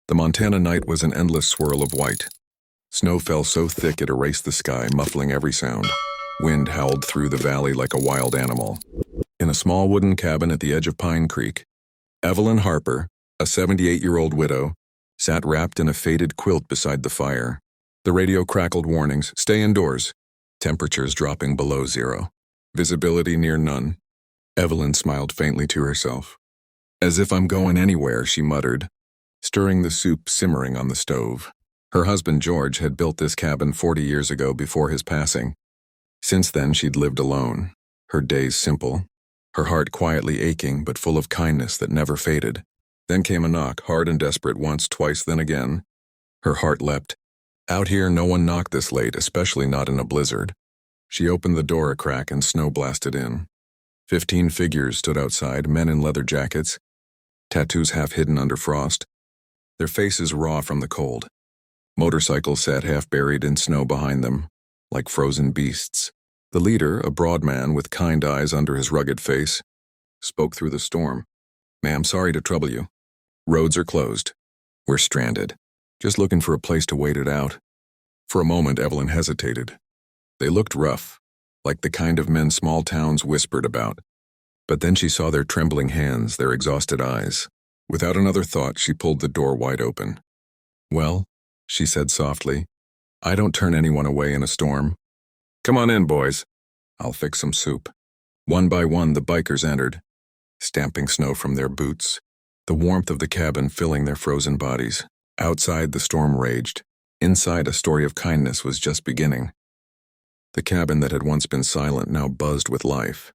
The Montana night was an endless swirl of white. Snow fell so thick it erased the sky, muffling every sound. Wind howled through the valley like a wild animal. In a small wooden cabin at the edge of Pine Creek, Evelyn Harper, a 78-year-old widow, sat wrapped in a faded quilt beside the fire. The radio crackled warnings, "Stay indoors." Temperatures dropping below zero. Visibility near none. Evelyn smiled faintly to herself. "As if I'm going anywhere," she muttered, stirring the soup simmering on the stove. Her husband George had built this cabin 40 years ago before his passing. Since then she'd lived alone, her days simple, her heart quietly aching but full of kindness that never faded. Then came a knock, hard and desperate, once, twice, then again. Her heart leapt. Out here no one knocked this late, especially not in a blizzard. She opened the door a crack and snow blasted in. 15 figures stood outside, men in leather jackets, tattoos half hidden under frost, their faces raw from the cold. Motorcycles sat half buried in snow behind them, like frozen beasts. The leader, a broad man with kind eyes under his rugged face, spoke through the storm. "Ma'am, sorry to trouble you. Roads are closed. We're stranded. Just looking for a place to wait it out." For a moment, Evelyn hesitated. They looked rough, like the kind of men small towns whispered about. But then she saw their trembling hands, their exhausted eyes. Without another thought, she pulled the door wide open. "Well," she said softly, "I don't turn anyone away in a storm. Come on in, boys. I'll fix some soup." One by one, the bikers entered, stamping snow from their boots, the warmth of the cabin filling their frozen bodies. Outside, the storm raged. Inside, a story of kindness was just beginning. The cabin that had once been silent now buzzed with life.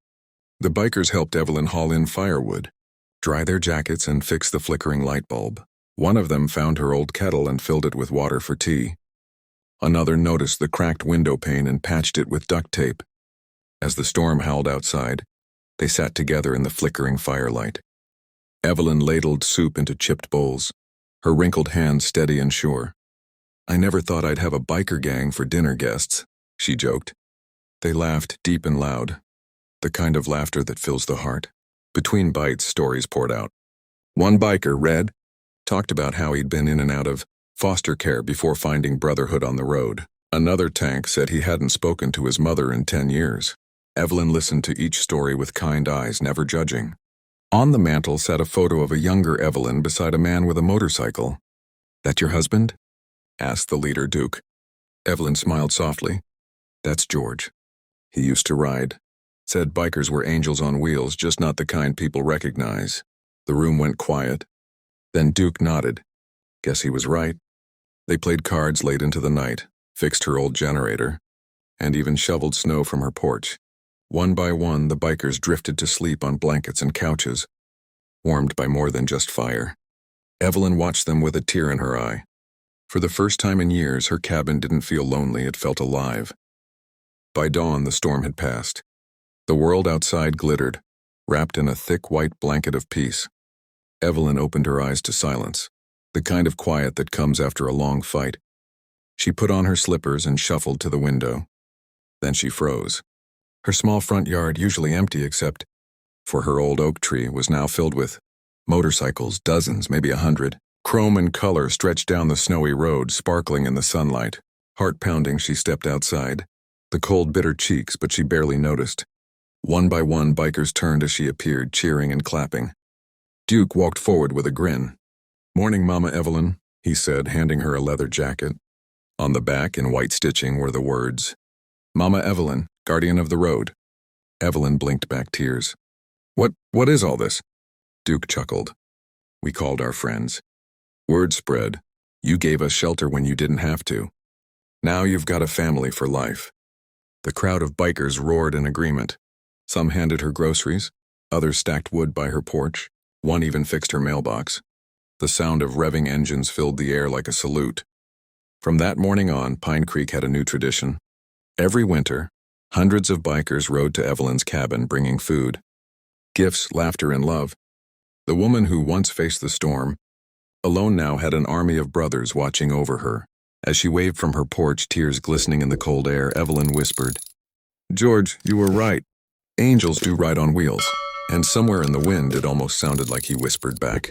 The bikers helped Evelyn haul in firewood, dry their jackets, and fix the flickering light bulb. One of them found her old kettle and filled it with water for tea. Another noticed the cracked window pane and patched it with duct tape. As the storm howled outside, they sat together in the flickering firelight. Evelyn ladled soup into chipped bowls, her wrinkled hands steady and sure. "I never thought I'd have a biker gang for dinner guests," she joked. They laughed deep and loud, the kind of laughter that fills the heart. Between bites, stories poured out. One biker, Red, talked about how he'd been in and out of foster care before finding Brotherhood on the road. Another tank said he hadn't spoken to his mother in 10 years. Evelyn listened to each story with kind eyes, never judging. On the mantel sat a photo of a younger Evelyn beside a man with a motorcycle. "That your husband?" asked the leader, Duke. Evelyn smiled softly. "That's George. He used to ride. Said bikers were angels on wheels, just not the kind people recognize." The room went quiet. Then Duke nodded. Guess he was right. They played cards late into the night, fixed her old generator, and even shoveled snow from her porch. One by one, the bikers drifted to sleep on blankets and couches, warmed by more than just fire. Evelyn watched them with a tear in her eye. For the first time in years, her cabin didn't feel lonely, it felt alive. By dawn, the storm had passed. The world outside glittered, wrapped in a thick white blanket of peace. Evelyn opened her eyes to silence, the kind of quiet that comes after a long fight. She put on her slippers and shuffled to the window. Then she froze. Her small front yard, usually empty except for her old oak tree, was now filled with motorcycles, dozens, maybe 100. Chrome and color stretched down the snowy road, sparkling in the sunlight. Heart pounding, she stepped outside, the cold, bitter cheeks, but she barely noticed. One by one, bikers turned as she appeared, cheering and clapping. Duke walked forward with a grin. "Morning, Mama Evelyn," he said, handing her a leather jacket. On the back, in white stitching, were the words, "Mama Evelyn, guardian of the road." Evelyn blinked back tears. What is all this?" Duke chuckled. "We called our friends. Word spread. You gave us shelter when you didn't have to. Now you've got a family for life." The crowd of bikers roared in agreement. Some handed her groceries, others stacked wood by her porch, one even fixed her mailbox. The sound of revving engines filled the air like a salute. From that morning on, Pine Creek had a new tradition. Every winter, hundreds of bikers rode to Evelyn's cabin bringing food, gifts, laughter, and love. The woman who once faced the storm, alone now had an army of brothers watching over her. As she waved from her porch, tears glistening in the cold air, Evelyn whispered, "George, you were right. Angels do ride on wheels." And somewhere in the wind, it almost sounded like he whispered back,